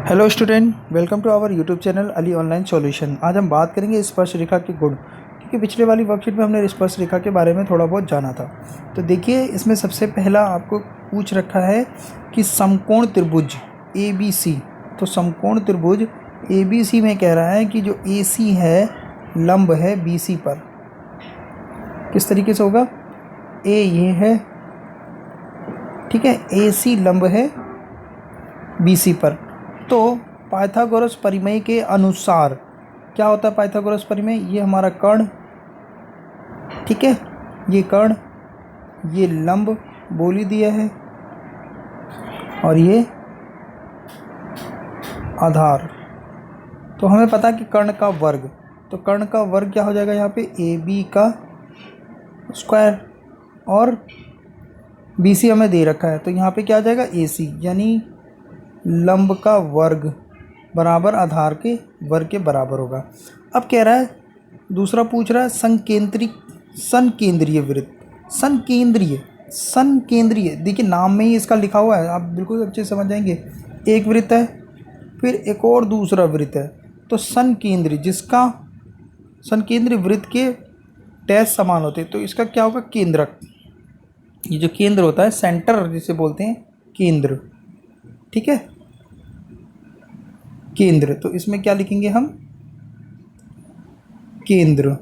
Hello student, welcome to our YouTube channel Ali online solution. आज हम बात करेंगे स्पर्श रेखा के गुण, क्योंकि पिछले वाली वर्कशीट में हमने स्पर्श रेखा के बारे में थोड़ा बहुत जाना था। तो देखिए, इसमें सबसे पहला आपको पूछ रखा है कि समकोण त्रिभुज ए बी सी। तो समकोण त्रिभुज ए बी सी में कह रहा है कि जो ए सी है लंब है बी सी पर। किस तरीके से होगा? ए ये है, ठीक है, ए सी लंब है बी सी पर। तो पाइथागोरस परिमेय के अनुसार क्या होता है? पाइथागोरस परिमेय, ये हमारा कर्ण, ठीक है, ये कर्ण, ये लंब बोल ही दिया है, और ये आधार। तो हमें पता है कि कर्ण का वर्ग, तो कर्ण का वर्ग क्या हो जाएगा यहाँ पे? ए बी का स्क्वायर, और बी सी हमें दे रखा है, तो यहाँ पे क्या आ जाएगा? ए सी, यानी लंब का वर्ग बराबर आधार के वर्ग के बराबर होगा। अब कह रहा है, दूसरा पूछ रहा है संकेंद्रीय वृत्त। संकेंद्रीय देखिए, नाम में ही इसका लिखा हुआ है, आप बिल्कुल अच्छे से समझ जाएंगे। एक वृत्त है, फिर एक और दूसरा वृत्त है, तो संकेंद्रीय, जिसका संकेंद्रीय वृत्त के डैश समान होते हैं, तो इसका क्या होगा? केंद्रक। ये जो केंद्र होता है, सेंटर जिसे बोलते हैं, केंद्र, ठीक है, केंद्र। तो इसमें क्या लिखेंगे हम? केंद्र,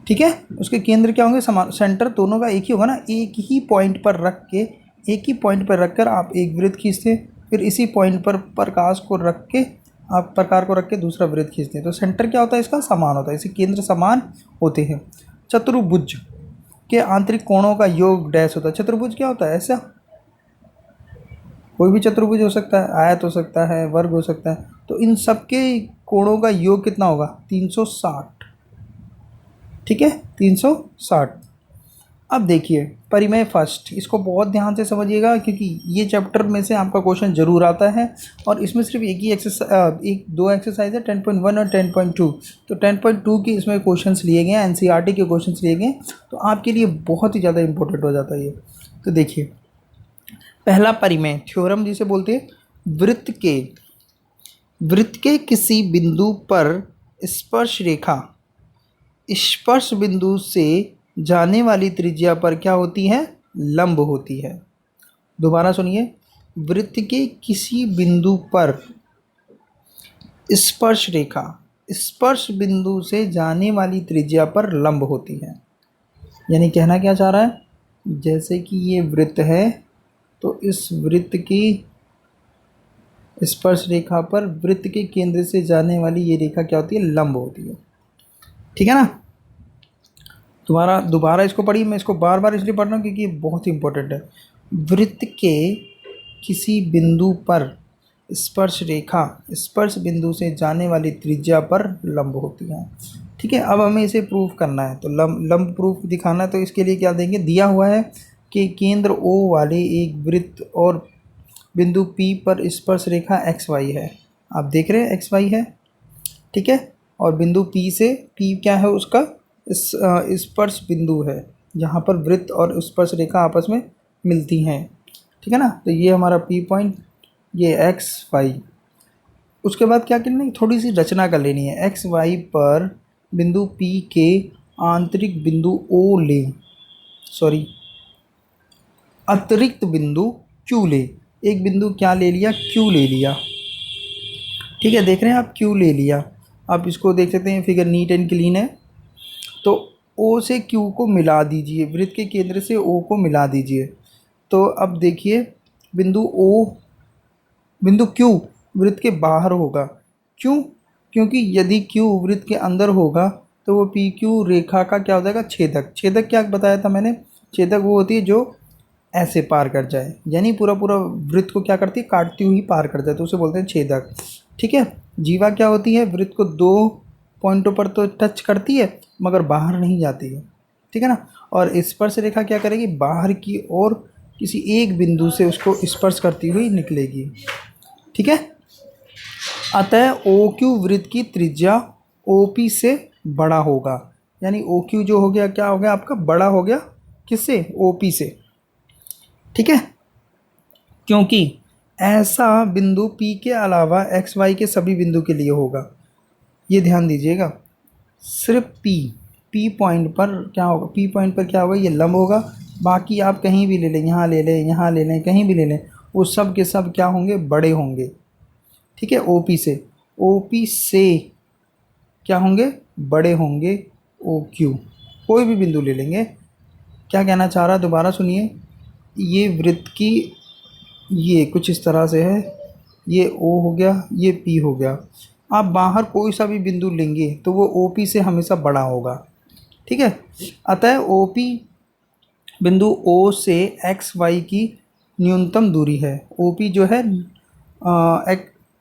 ठीक है। उसके केंद्र क्या होंगे? समान। सेंटर दोनों का एक ही होगा ना, एक ही पॉइंट पर रख के, एक ही पॉइंट पर रखकर आप एक वृत्त खींचते हैं, फिर इसी पॉइंट पर प्रकाश को रख के आप प्रकार को रख के दूसरा वृत्त खींचते हैं। तो सेंटर क्या होता है? इसका समान होता है, इसे केंद्र समान होते हैं। चतुर्भुज के आंतरिक कोणों का योग डैश होता है। चतुर्भुज क्या होता है? ऐसा कोई भी चतुर्भुज हो सकता है, आयत हो सकता है, वर्ग हो सकता है। तो इन सबके कोणों का योग कितना होगा? 360, ठीक है, 360। अब देखिए परिमेय फर्स्ट, इसको बहुत ध्यान से समझिएगा, क्योंकि ये चैप्टर में से आपका क्वेश्चन जरूर आता है, और इसमें सिर्फ एक ही दो एक्सरसाइज है, 10.1 और 10.2। तो 10.2 के इसमें क्वेश्चंस लिए गए हैं, एनसीईआरटी के क्वेश्चंस लिए गए, तो आपके लिए बहुत ही ज़्यादा इंपॉर्टेंट हो जाता है ये। तो देखिए, पहला परिमेय थ्योरम जिसे बोलते हैं, वृत्त के किसी बिंदु पर स्पर्श बिंदु से जाने वाली त्रिज्या पर क्या होती है? लंब होती है। दोबारा सुनिए, वृत्त के किसी बिंदु पर स्पर्श बिंदु से जाने वाली त्रिज्या पर लंब होती है। यानी कहना क्या चाह रहा है? जैसे कि ये वृत्त है, तो इस वृत्त की स्पर्श रेखा पर वृत्त के केंद्र से जाने वाली ये रेखा क्या होती है? लंब होती है, ठीक है ना। दोबारा इसको पढ़िए, मैं इसको बार बार इसलिए पढ़ रहा हूँ क्योंकि ये बहुत ही इंपॉर्टेंट है। वृत्त के किसी बिंदु पर स्पर्श बिंदु से जाने वाली त्रिज्या पर लंब होती है, ठीक है। अब हमें इसे प्रूफ करना है, तो लंब प्रूफ दिखाना है, तो इसके लिए क्या देंगे? दिया हुआ है कि केंद्र O वाले एक वृत्त और बिंदु P पर स्पर्श रेखा XY है। आप देख रहे हैं XY है, ठीक है, और बिंदु P से, P क्या है? उसका स्पर्श बिंदु है, जहाँ पर वृत्त और स्पर्श रेखा आपस में मिलती हैं, ठीक है ना। तो ये हमारा P पॉइंट, ये XY। उसके बाद क्या करना है? थोड़ी सी रचना कर लेनी है। XY पर बिंदु P के आंतरिक बिंदु O ले, सॉरी, अतिरिक्त बिंदु Q ले। एक बिंदु क्या ले लिया? Q ले लिया, ठीक है, देख रहे हैं आप, Q ले लिया। आप इसको देख सकते हैं, फिगर नीट एंड क्लीन है। तो O से Q को मिला दीजिए, वृत्त के केंद्र से O को मिला दीजिए। तो अब देखिए, बिंदु Q वृत्त के बाहर होगा। क्यों? क्योंकि यदि Q वृत्त के अंदर होगा तो वो PQ रेखा का क्या हो जाएगा? छेदक। छेदक क्या बताया था मैंने? छेदक वो होती है जो ऐसे पार कर जाए, यानी पूरा वृत्त को क्या करती है? काटती हुई पार कर जाए, तो उसे बोलते हैं छेदक, ठीक है। जीवा क्या होती है? वृत्त को दो पॉइंटों पर तो टच करती है, मगर बाहर नहीं जाती है, ठीक है ना। और स्पर्श रेखा क्या करेगी? बाहर की ओर किसी एक बिंदु से उसको स्पर्श करती हुई निकलेगी, ठीक है। अतः OQ वृत्त की त्रिज्या OP से बड़ा होगा, यानी OQ जो हो गया, क्या हो गया आपका? बड़ा हो गया, किससे? OP से, ठीक है। क्योंकि ऐसा बिंदु P के अलावा एक्स वाई के सभी बिंदु के लिए होगा। ये ध्यान दीजिएगा, सिर्फ P पॉइंट पर क्या होगा, P पॉइंट पर क्या होगा, ये लंब होगा। बाकी आप कहीं भी ले लें, यहाँ ले लें, यहाँ ले लें, कहीं भी ले लें, वो सब के सब क्या होंगे, बड़े होंगे। ठीक है, OP से क्या होंगे, बड़े होंगे OQ। कोई भी बिंदु ले लेंगे। क्या कहना चाह रहा, दोबारा सुनिए। ये वृत्त की ये कुछ इस तरह से है, ये O हो गया, ये P हो गया। आप बाहर कोई सा भी बिंदु लेंगे तो वो OP से हमेशा बड़ा होगा। ठीक है, अतः OP बिंदु O से XY की न्यूनतम दूरी है। OP जो है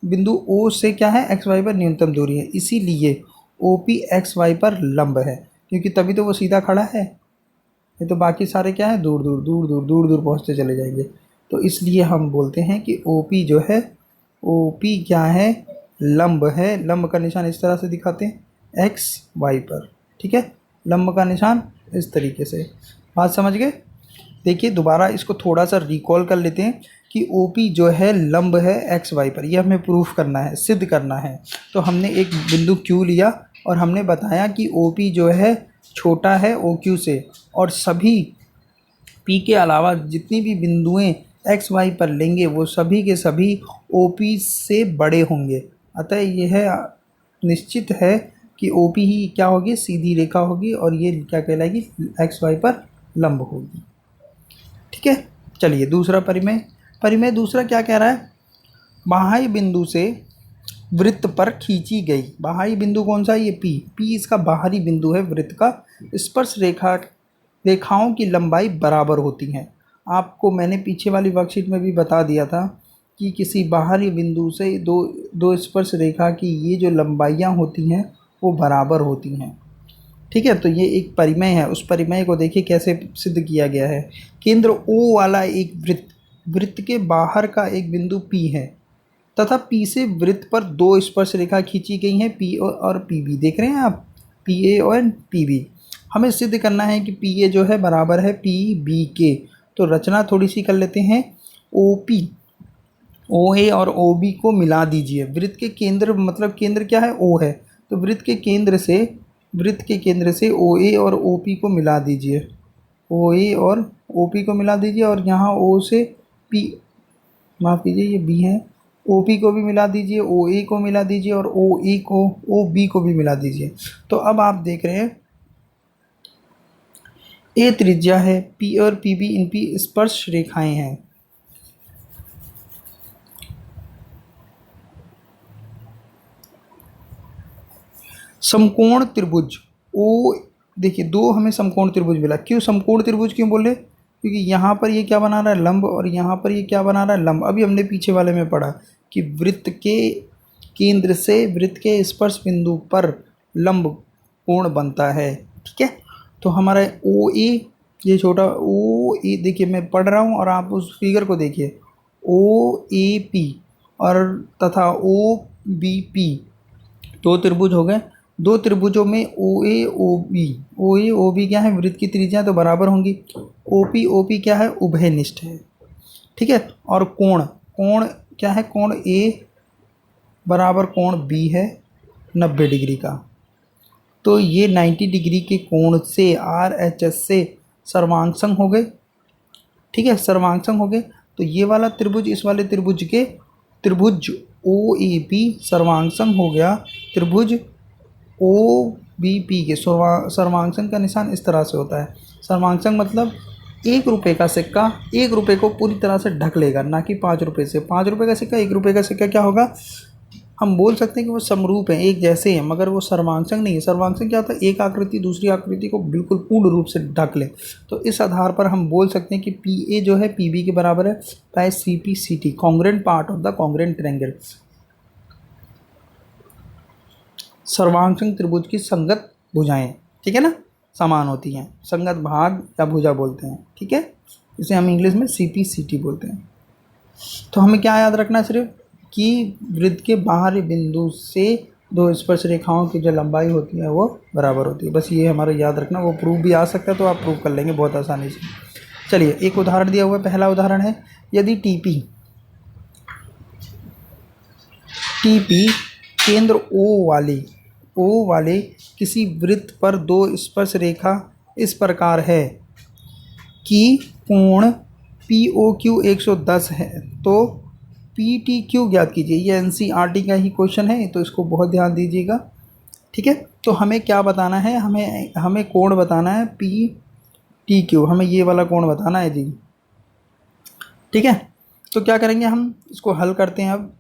बिंदु O से क्या है, XY पर न्यूनतम दूरी है, इसीलिए OP XY पर लंब है, क्योंकि तभी तो वो सीधा खड़ा है। ये तो बाकी सारे क्या है, दूर दूर दूर दूर दूर दूर पहुँचते चले जाएंगे। तो इसलिए हम बोलते हैं कि OP जो है, OP क्या है, लंब है। लंब का निशान इस तरह से दिखाते हैं XY पर। ठीक है, लंब का निशान इस तरीके से। बात समझ गए। देखिए दोबारा इसको थोड़ा सा रिकॉल कर लेते हैं कि OP जो है लंब है XY पर। यह हमें प्रूफ करना है, सिद्ध करना है। तो हमने एक बिंदु Q लिया और हमने बताया कि OP जो है छोटा है OQ से, और सभी P के अलावा जितनी भी बिंदुएं XY पर लेंगे वो सभी के सभी OP से बड़े होंगे। अतः यह निश्चित है कि OP ही क्या होगी, सीधी रेखा होगी, और ये क्या कहलाएगी, XY पर लंब होगी। ठीक है, चलिए दूसरा परिमेय दूसरा क्या कह रहा है, बाह्य बिंदु से वृत्त पर खींची गई। बाह्य बिंदु कौन सा है, ये P इसका बाहरी बिंदु है वृत्त का। स्पर्श रेखाओं की लंबाई बराबर होती हैं। आपको मैंने पीछे वाली वर्कशीट में भी बता दिया था कि किसी बाहरी बिंदु से दो स्पर्श रेखा की ये जो लंबाइयाँ होती हैं वो बराबर होती हैं। ठीक है, तो ये एक परिमेय है। उस परिमेय को देखिए कैसे सिद्ध किया गया है। केंद्र O वाला एक वृत्त के बाहर का एक बिंदु P है तथा P से वृत्त पर दो स्पर्श रेखा खींची गई हैं, PA और PB। देख रहे हैं आप, PA और PB। हमें सिद्ध करना है कि PA जो है बराबर है PB के। तो रचना थोड़ी सी कर लेते हैं। OP OA और OB को मिला दीजिए। वृत्त के केंद्र, मतलब केंद्र क्या है, O है, तो वृत्त के केंद्र से OA और OP को मिला दीजिए। OA और OP को मिला दीजिए, और यहाँ O से P, माफ़ कीजिए ये B है, OP को भी मिला दीजिए, OA को मिला दीजिए, और OB को भी मिला दीजिए। तो अब आप देख रहे हैं A त्रिज्या है, P और PB इनकी स्पर्श रेखाएं हैं। समकोण त्रिभुज O, देखिए दो हमें समकोण त्रिभुज मिला। क्यों समकोण त्रिभुज क्यों बोले, क्योंकि यहाँ पर ये क्या बना रहा है, लंब, और यहाँ पर ये क्या बना रहा है, लंब। अभी हमने पीछे वाले में पढ़ा कि वृत्त के केंद्र से वृत्त के स्पर्श बिंदु पर लंब कोण बनता है। ठीक है, तो हमारा OA, ये छोटा OA, देखिए मैं पढ़ रहा हूँ और आप उस फिगर को देखिए। OAP और तथा OBP दो त्रिभुज हो गए। दो त्रिभुजों में OA OB क्या है, वृत्त की त्रिज्या तो बराबर होंगी। OP क्या है, उभयनिष्ठ है। ठीक है, और कोण क्या है, कोण A बराबर कोण B है 90 डिग्री का। तो ये 90 डिग्री के कोण से RHS से सर्वांगसम हो गए। ठीक है, सर्वांगसम हो गए। तो ये वाला त्रिभुज इस वाले त्रिभुज OAP सर्वांगसम हो गया त्रिभुज OBP के। सर्वांगसम का निशान इस तरह से होता है। सर्वांगसम मतलब 1 रुपये का सिक्का 1 रुपये को पूरी तरह से ढक लेगा, ना कि 5 रुपये से। 5 रुपये का सिक्का 1 रुपये का सिक्का क्या होगा, हम बोल सकते हैं कि वो समरूप हैं, एक जैसे हैं, मगर वो सर्वांगसम नहीं है। सर्वांगसम क्या होता है, एक आकृति दूसरी आकृति को बिल्कुल पूर्ण रूप से ढक ले। तो इस आधार पर हम बोल सकते हैं कि PA जो है PB के बराबर है by CP/CT, congruent part of the congruent triangle. सर्वांगसम त्रिभुज की संगत भुजाएं, ठीक है ना, समान होती हैं, संगत भाग या भुजा बोलते हैं। ठीक है, इसे हम इंग्लिश में CP/CT बोलते हैं। तो हमें क्या याद रखना है, सिर्फ कि वृत्त के बाहरी बिंदु से दो स्पर्श रेखाओं की जो लंबाई होती है वो बराबर होती है। बस ये हमारा याद रखना। वो प्रूफ भी आ सकता है, तो आप प्रूफ कर लेंगे बहुत आसानी से। चलिए एक उदाहरण दिया हुआ है। पहला उदाहरण है, यदि टी पी केंद्र ओ वाले किसी वृत्त पर दो स्पर्श रेखा इस प्रकार है कि कोण पी ओ क्यू 110 है, तो पी टी क्यू ज्ञात कीजिए। ये एनसीईआरटी का ही क्वेश्चन है, तो इसको बहुत ध्यान दीजिएगा। ठीक है, तो हमें क्या बताना है, हमें कोण बताना है पी टी क्यू, हमें ये वाला कोण बताना है जी। ठीक है, तो क्या करेंगे, हम इसको हल करते हैं। अब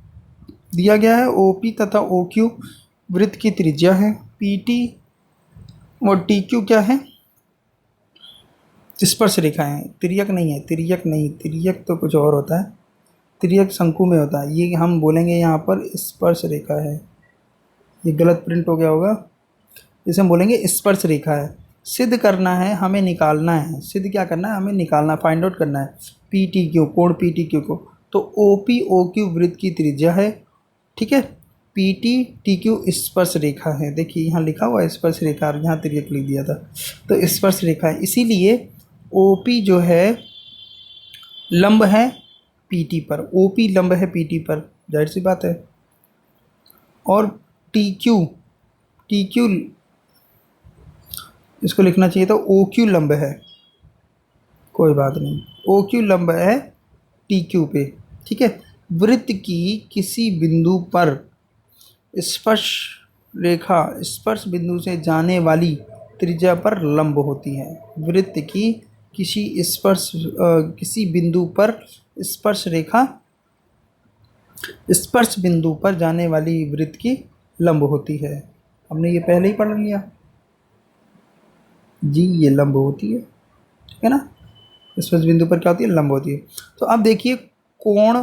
दिया गया है ओ पी तथा ओ क्यू वृत्त की त्रिज्या है, पी टी और टी क्यू क्या है, स्पर्श रेखा है, तिर्यक नहीं है, तिर्यक तो कुछ और होता है, तिर्यक शंकु में होता है, ये हम बोलेंगे यहाँ पर स्पर्श रेखा है। ये गलत प्रिंट हो गया होगा, इसे हम बोलेंगे स्पर्श रेखा है। सिद्ध करना है, हमें निकालना है, सिद्ध क्या करना है, हमें निकालना, फाइंड आउट करना है पी टी क्यू, कोण पी टी क्यू को। तो ओ पी ओ क्यू वृत्त की त्रिज्या है। ठीक है, पी टी टी क्यू स्पर्श रेखा है, देखिए यहाँ लिखा हुआ है स्पर्श रेखा, और यहाँ तिर्यक लिख दिया था, तो स्पर्श रेखा है, इसीलिए ओ पी जो है लंब है पी टी पर, ओ पी लंब है पी टी पर, जाहिर सी बात है। और टी क्यू इसको लिखना चाहिए था ओ क्यू लंब है, कोई बात नहीं, ओ क्यू लंब है टी क्यू पे। ठीक है, वृत्त की किसी बिंदु पर स्पर्श रेखा स्पर्श बिंदु से जाने वाली त्रिज्या पर लंब होती है। वृत्त की किसी बिंदु पर स्पर्श रेखा स्पर्श बिंदु पर जाने वाली वृत्त की लंब होती है। हमने ये पहले ही पढ़ लिया जी, ये लंब होती है, ठीक है ना, स्पर्श बिंदु पर क्या होती है, लंब होती है। तो अब देखिए कोण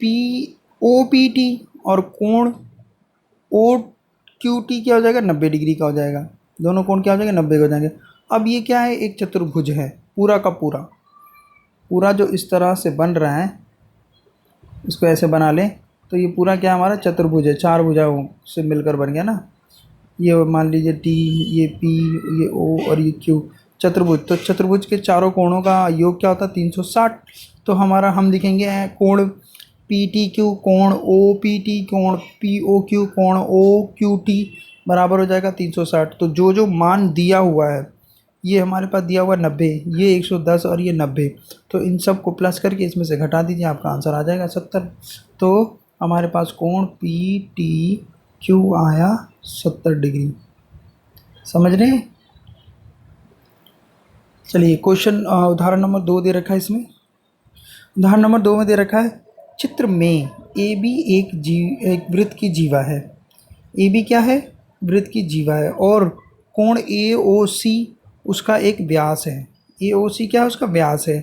पी ओ पी टी और कोण ओ क्यू टी क्या हो जाएगा, 90 डिग्री का हो जाएगा, दोनों कोण क्या हो जाएगा, 90 का हो जाएंगे। अब ये क्या है, एक चतुर्भुज है, पूरा का पूरा जो इस तरह से बन रहा है, इसको ऐसे बना लें तो ये पूरा क्या हमारा चतुर्भुज है, चार भुजाओं से मिलकर बन गया ना। ये मान लीजिए टी, ये पी, ये ओ और ये क्यू, चतुर्भुज। तो चतुर्भुज के चारों कोणों का योग क्या होता है, 360। तो हमारा हम लिखेंगे कोण पी टी क्यू कोण ओ पी टी कोण पी ओ क्यू कोण ओ क्यू टी बराबर हो जाएगा 360। तो जो जो मान दिया हुआ है, ये हमारे पास दिया हुआ 90, ये 110 और ये 90, तो इन सब को प्लस करके इसमें से घटा दीजिए, आपका आंसर आ जाएगा 70। तो हमारे पास कोण पी टी क्यू आया 70 डिग्री। समझ रहे हैं? चलिए क्वेश्चन उदाहरण नंबर 2 दे रखा है इसमें। उदाहरण नंबर 2 में दे रखा है, चित्र में ए बी एक वृत्त की जीवा है। ए बी क्या है, वृत्त की जीवा है, और कोण ए ओ सी उसका एक व्यास है। ए ओ सी क्या है, उसका व्यास है।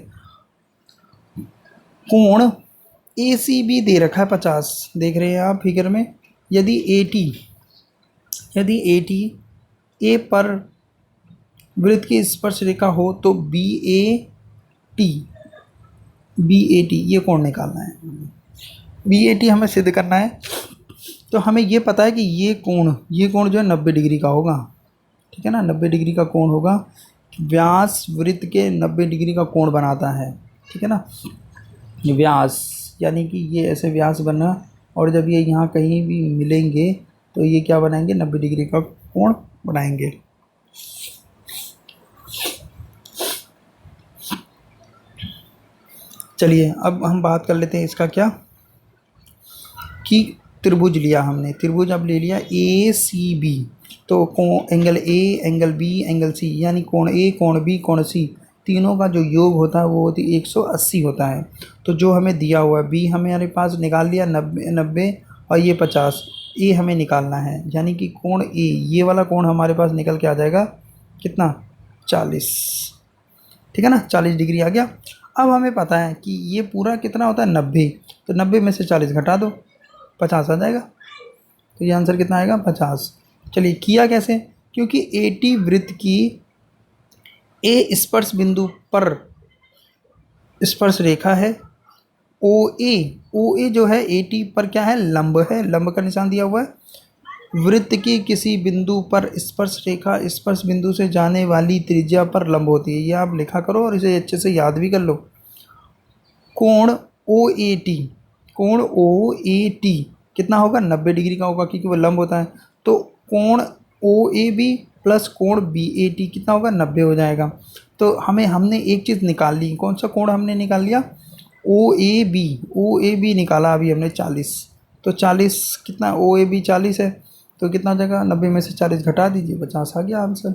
कोण ए सी बी दे रखा है 50, देख रहे हैं आप फिगर में। यदि ए टी ए पर वृत्त की स्पर्श रेखा हो तो बी ए टी ये कोण निकालना है। बी ए टी हमें सिद्ध करना है। तो हमें ये पता है कि ये कोण जो है 90 डिग्री का होगा, ठीक है ना, 90 डिग्री का कोण होगा। व्यास वृत्त के 90 डिग्री का कोण बनाता है, ठीक है ना, व्यास यानी कि ये ऐसे व्यास बना, और जब ये यहाँ कहीं भी मिलेंगे तो ये क्या बनाएंगे, 90 डिग्री का कोण बनाएंगे। चलिए अब हम बात कर लेते हैं इसका क्या, कि त्रिभुज लिया हमने, त्रिभुज अब ले लिया ए सी बी, तो angle a, angle b, angle c, यानी कोण ए, कोण बी, कोण सी, तीनों का जो योग होता है वो होती 180 होता है। तो जो हमें दिया हुआ है, बी हमारे पास निकाल लिया 90 और ये 50, ए हमें निकालना है, यानी कि कोण ए, ये वाला कोण हमारे पास निकल के आ जाएगा कितना, 40, ठीक है ना, 40 डिग्री आ गया। अब हमें पता है कि ये पूरा कितना होता है, 90, तो 90 में से 40 घटा दो, 50 आ जाएगा। तो ये आंसर कितना आएगा, 50। चलिए किया कैसे, क्योंकि ए टी वृत्त की ए स्पर्श बिंदु पर स्पर्श रेखा है, ओ ए जो है ए टी पर क्या है, लंब है, लंब का निशान दिया हुआ है। वृत्त की किसी बिंदु पर स्पर्श रेखा स्पर्श बिंदु से जाने वाली त्रिज्या पर लंब होती है। ये आप लिखा करो और इसे अच्छे से याद भी कर लो। कोण ओ ए टी कितना होगा, 90 डिग्री का होगा क्योंकि वो लंब होता है। तो कोण ओ ए बी प्लस कोण बी ए टी कितना होगा, 90 हो जाएगा। तो हमने एक चीज़ निकाल ली, कौन सा कोण हमने निकाल लिया, ओ ए बी निकाला अभी हमने 40। तो 40 कितना, ओ ए बी 40 है, तो कितना हो जाएगा, 90 में से 40 घटा दीजिए, 50 आ गया आंसर।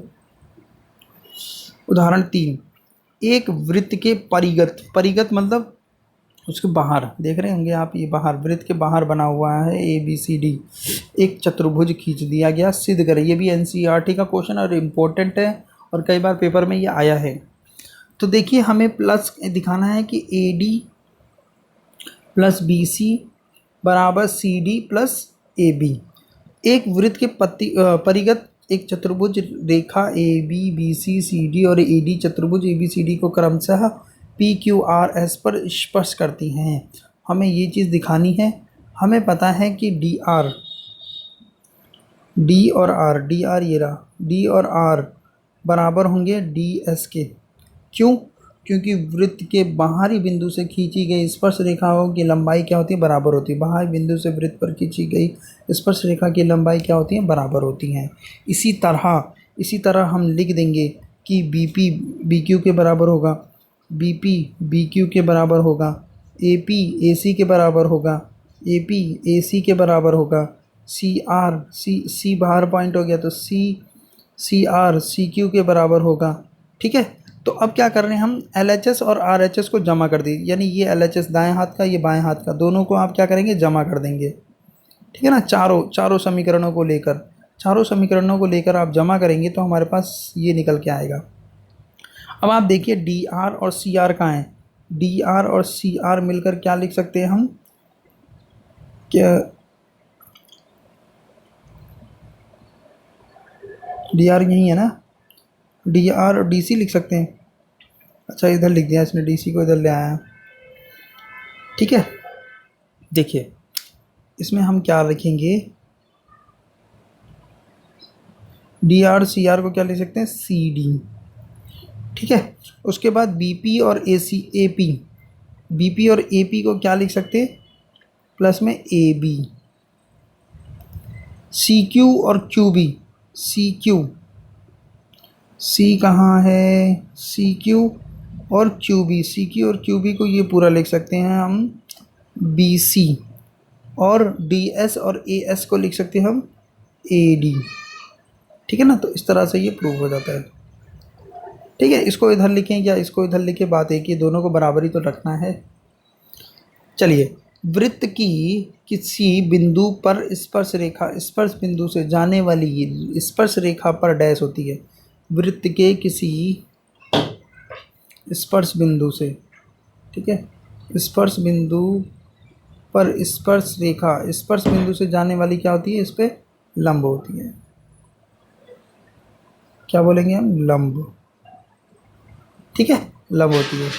उदाहरण 3, एक वृत्त के परिगत, परिगत मतलब उसके बाहर, देख रहे होंगे आप, ये बाहर वृत्त के बाहर बना हुआ है ए बी सी डी, एक चतुर्भुज खींच दिया गया, सिद्ध करें। ये भी एनसीईआरटी का क्वेश्चन और इम्पोर्टेंट है और कई बार पेपर में ये आया है। तो देखिए हमें प्लस दिखाना है कि A D plus B C बराबर C D plus A B. एक वृत्त के परिगत एक चतुर्भुज रेखा A B C C D और ए डी चतुर्भुज ए बी सी डी को क्रमशः पी क्यू आर एस पर स्पर्श करती हैं। हमें ये चीज़ दिखानी है। हमें पता है कि डी और आर, डी आर ये रहा, डी और आर बराबर होंगे डी एस के। क्यों? क्योंकि वृत्त के बाहरी बिंदु से खींची गई स्पर्श रेखाओं की लंबाई क्या होती है, बराबर होती है। बाहरी बिंदु से वृत्त पर खींची गई स्पर्श रेखा की लंबाई क्या होती है, बराबर होती हैं। इसी तरह हम लिख देंगे कि बी पी बी क्यू के बराबर होगा, बी पी बी क्यू के बराबर होगा, ए पी ए सी के बराबर होगा, ए पी ए सी के बराबर होगा, सी आर सी बाहर पॉइंट हो गया तो सी आर सी क्यू के बराबर होगा। ठीक है, तो अब क्या कर रहे हैं हम, एल एच एस और आर एच एस को जमा कर दी, यानी ये एल एच एस दाएँ हाथ का, ये बाएँ हाथ का, दोनों को आप क्या करेंगे, जमा कर देंगे। ठीक है ना, चारों समीकरणों को लेकर आप जमा करेंगे तो हमारे पास ये निकल के आएगा। अब आप देखिए डी आर और सी आर कहाँ हैं, डी आर और सी आर मिलकर क्या लिख सकते हैं हम, क्या डी आर यही है ना, डी आर और डी सी लिख सकते हैं। अच्छा इधर लिख दिया इसने, डी सी को इधर ले आया। ठीक है, देखिए इसमें हम क्या लिखेंगे, डी आर सी आर को क्या लिख सकते हैं, सी डी। ठीक है, उसके बाद बी पी और ए सी ए पी, बी पी और ए पी को क्या लिख सकते हैं, प्लस में ए बी। सी क्यू और क्यू बी, सी क्यू, सी कहाँ है, सी क्यू और क्यू बी, सी क्यू और क्यू बी को ये पूरा लिख सकते हैं हम बी सी, और डी एस और ए एस को लिख सकते हैं हम ए डी। ठीक है ना, तो इस तरह से ये प्रूव हो जाता है। ठीक है, इसको इधर लिखें या इसको इधर लिखें, बात एक ही, दोनों को बराबर ही तो रखना है। चलिए, वृत्त की किसी बिंदु पर स्पर्श बिंदु से जाने वाली स्पर्श रेखा पर डैश होती है। वृत्त के किसी स्पर्श बिंदु से, ठीक है, स्पर्श बिंदु पर स्पर्श रेखा स्पर्श बिंदु से जाने वाली क्या होती है, इस पर लंब होती है। क्या बोलेंगे हम, लंब। ठीक है, लंब होती है।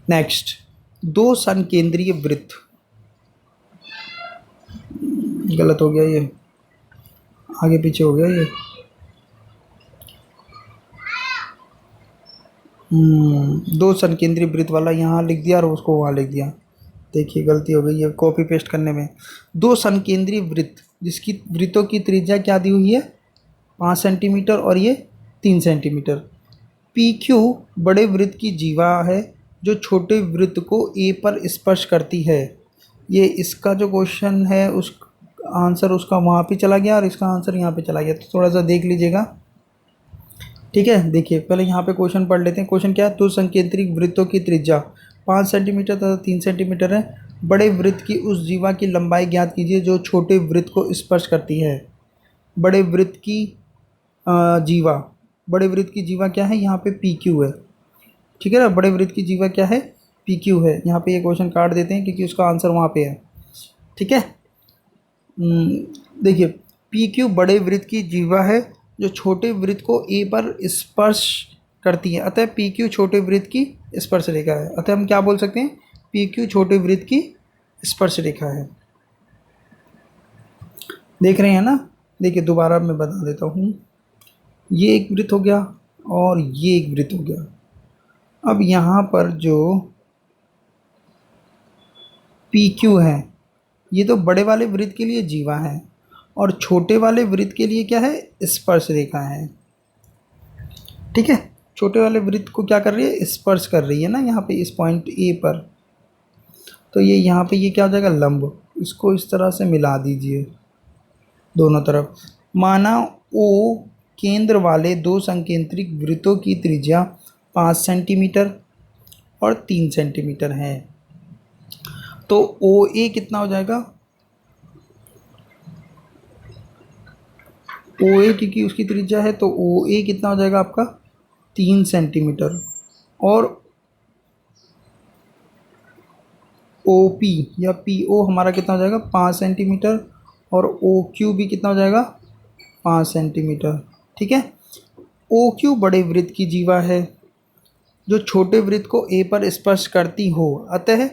नेक्स्ट, दो संकेंद्रीय वृत्त, गलत हो गया ये, आगे पीछे हो गया ये, दो संकेंद्रीय वृत्त वाला यहाँ लिख दिया और उसको वहाँ लिख दिया। देखिए गलती हो गई है कॉपी पेस्ट करने में। दो संकेंद्रीय वृत्त जिसकी वृत्तों की त्रिज्या क्या दी हुई है, 5 सेंटीमीटर और ये 3 सेंटीमीटर। पी क्यू बड़े वृत्त की जीवा है जो छोटे वृत्त को ए पर स्पर्श करती है। ये इसका जो क्वेश्चन है उस आंसर उसका वहाँ पे चला गया और इसका आंसर यहाँ पे चला गया, तो थोड़ा सा देख लीजिएगा। ठीक है, देखिए पहले यहाँ पे क्वेश्चन पढ़ लेते हैं। क्वेश्चन क्या है, दो संकेंद्रित वृत्तों की त्रिज्या 5 सेंटीमीटर तथा 3 सेंटीमीटर है। बड़े वृत्त की उस जीवा की लंबाई ज्ञात कीजिए जो छोटे वृत्त को स्पर्श करती है। बड़े वृत्त की जीवा क्या है, यहाँ पे पी क्यू है। ठीक है ना, बड़े वृत्त की जीवा क्या है, पी क्यू है। यहाँ पे ये क्वेश्चन काट देते हैं क्योंकि उसका आंसर वहाँ पे है। ठीक है, देखिए पी क्यू बड़े वृत्त की जीवा है जो छोटे वृत्त को ए पर स्पर्श करती है, अतः पी क्यू छोटे वृत्त की स्पर्श रेखा है। अतः हम क्या बोल सकते हैं, पी क्यू छोटे वृत्त की स्पर्श रेखा है। देख रहे हैं ना, देखिए दोबारा मैं बता देता हूँ। ये एक वृत्त हो गया और ये एक वृत्त हो गया। अब यहाँ पर जो पी क्यू है ये तो बड़े वाले वृत्त के लिए जीवा है और छोटे वाले वृत्त के लिए क्या है, स्पर्श रेखा है। ठीक है, छोटे वाले वृत्त को क्या कर रही है, स्पर्श कर रही है ना यहाँ पे इस पॉइंट ए पर। तो ये यहाँ पे ये क्या हो जाएगा, लंब। इसको इस तरह से मिला दीजिए दोनों तरफ। माना ओ केंद्र वाले दो संकेंद्रित वृत्तों की त्रिज्या 5 सेंटीमीटर और 3 सेंटीमीटर है। तो ओ ए कितना हो जाएगा, ओ ए क्योंकि उसकी त्रिज्या है तो ओ ए कितना हो जाएगा आपका 3 सेंटीमीटर, और ओ पी या पी ओ हमारा कितना हो जाएगा 5 सेंटीमीटर, और ओ क्यू भी कितना हो जाएगा 5 सेंटीमीटर। ठीक है, ओ क्यू बड़े वृत्त की जीवा है जो छोटे वृत्त को ए पर स्पर्श करती हो, अतः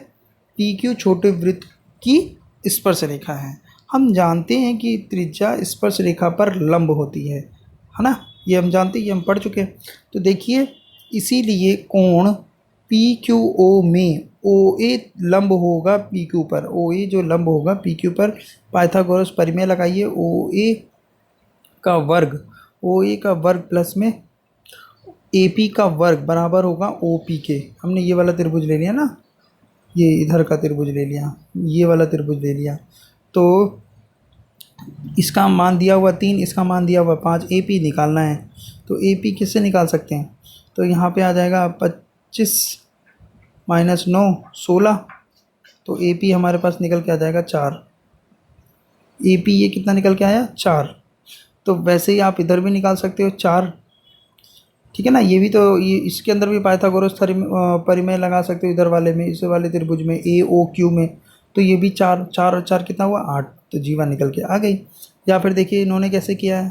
पी क्यू छोटे वृत्त की स्पर्श रेखा है। हम जानते हैं कि त्रिज्या स्पर्श रेखा पर लंब होती है ना, ये हम जानते हैं, ये हम पढ़ चुके हैं। तो देखिए, इसीलिए कोण पी क्यू ओ में ओ ए लंब होगा पी क्यू पर, ओ ए जो लंब होगा पी क्यू पर, पाइथागोरस परिमेय लगाइए। ओ ए का वर्ग प्लस में ए पी का वर्ग बराबर होगा ओ पी के। हमने ये वाला त्रिभुज ले लिया ना, ये इधर का त्रिभुज ले लिया, ये वाला त्रिभुज ले लिया, तो इसका मान दिया हुआ 3, इसका मान दिया हुआ 5, ए पी निकालना है। तो ए पी किससे निकाल सकते हैं, तो यहाँ पे आ जाएगा 25 माइनस 9 16, तो ए पी हमारे पास निकल के आ जाएगा 4। ए पी ये कितना निकल के आया 4। तो वैसे ही आप इधर भी निकाल सकते हो 4। ठीक है ना, ये भी तो ये इसके अंदर भी पाइथागोरस परिमेय लगा सकते हो, इधर वाले में, इस वाले त्रिभुज में ए ओ क्यू में। तो ये भी 4 4 और 4 कितना हुआ 8, तो जीवा निकल के आ गई। या फिर देखिए इन्होंने कैसे किया है,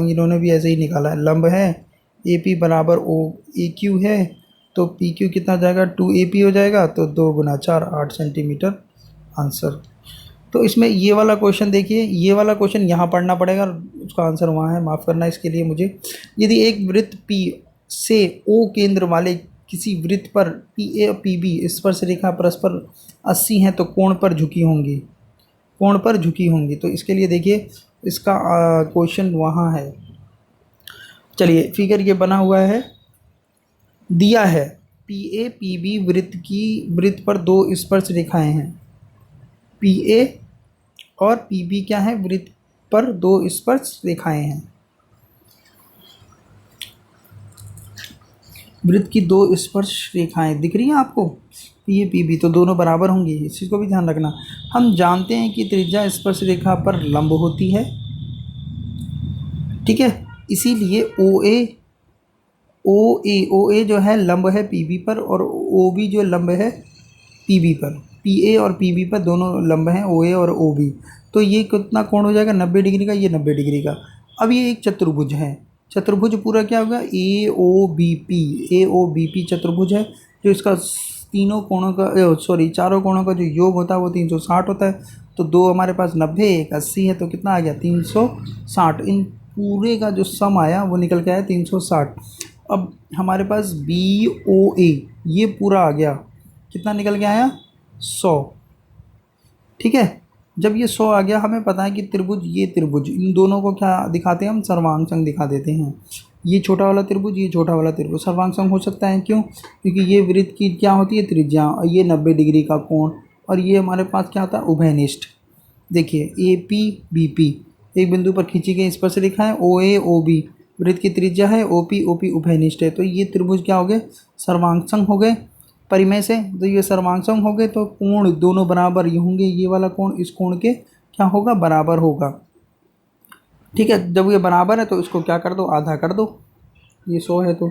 इन्होंने भी ऐसे ही निकाला है, लंब है ए पी बराबर ओ ए क्यू है, तो पी क्यू कितना जाएगा 2 ए पी हो जाएगा, तो 2 गुना 4 8 सेंटीमीटर आंसर। तो इसमें ये वाला क्वेश्चन देखिए, ये वाला क्वेश्चन यहाँ पढ़ना पड़ेगा, उसका आंसर वहाँ है, माफ़ करना इसके लिए मुझे। यदि एक वृत्त पी से ओ केंद्र वाले किसी वृत्त पर पी ए और पी बी स्पर्श रेखा परस्पर 80 हैं तो कोण पर झुकी होंगी। तो इसके लिए देखिए इसका क्वेश्चन वहाँ है। चलिए, फिगर ये बना हुआ है, दिया है पी ए पी बी वृत्त पर दो स्पर्श रेखाएं हैं। पी ए और पी बी क्या है, वृत्त पर दो स्पर्श रेखाएं हैं। वृत्त की दो स्पर्श रेखाएं दिख रही हैं आपको, पी ए पी बी, तो दोनों बराबर होंगी, इस चीज़ को भी ध्यान रखना। हम जानते हैं कि त्रिज्या स्पर्श रेखा पर लंब होती है। ठीक है, इसीलिए ओ ए जो है लंब है पी बी पर, और ओ बी जो लंब है पी बी पर। पी ए और पी बी पर दोनों लंब हैं, ओ ए और ओ बी। तो ये कितना कोण हो जाएगा 90 डिग्री का, ये 90 डिग्री का। अब ये एक चतुर्भुज है, चतुर्भुज पूरा क्या होगा ए ओ बी पी चतुर्भुज है, जो इसका तीनों कोणों का चारों कोणों का जो योग होता है वो 360 होता है। तो दो हमारे पास 90 एक 80 है, तो कितना आ गया 360। इन पूरे का जो सम आया वो निकल के आया 360। अब हमारे पास बी ओ ए ये पूरा आ गया, कितना निकल के आया 100। ठीक है, जब ये 100 आ गया, हमें पता है कि त्रिभुज, ये त्रिभुज, इन दोनों को क्या दिखाते हैं हम, सर्वांग दिखा देते हैं। ये छोटा वाला त्रिभुज, ये छोटा वाला त्रिभुज सर्वांग हो सकता है। क्यों? क्योंकि ये वृत्त की क्या होती है त्रिज्या, और ये 90 डिग्री का कोण, और ये हमारे पास क्या होता है उभयनिष्ठ। देखिए ए पी बी पी एक बिंदु पर खींची गई स्पर्श रेखा है, ओ ए ओ बी वृत्त की त्रिज्या है, ओ पी उभयनिष्ठ है। तो ये त्रिभुज क्या हो गए, सर्वांग हो गए परिमेय से। तो ये सर्वांग हो गए, तो कोण दोनों बराबर ये होंगे, ये वाला कोण इस कोण के क्या होगा, बराबर होगा। ठीक है, जब ये बराबर है तो इसको क्या कर दो, आधा कर दो। ये 100 है तो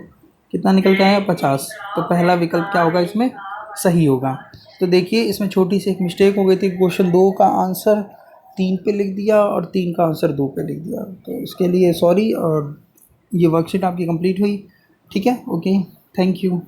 कितना निकल के आया 50। तो पहला विकल्प क्या होगा इसमें, सही होगा। तो देखिए इसमें छोटी सी एक मिस्टेक हो गई थी, क्वेश्चन 2 का आंसर 3 पे लिख दिया और 3 का आंसर 2 पे लिख दिया, तो इसके लिए सॉरी। और ये वर्कशीट आपकी कंप्लीट हुई। ठीक है, ओके, थैंक यू।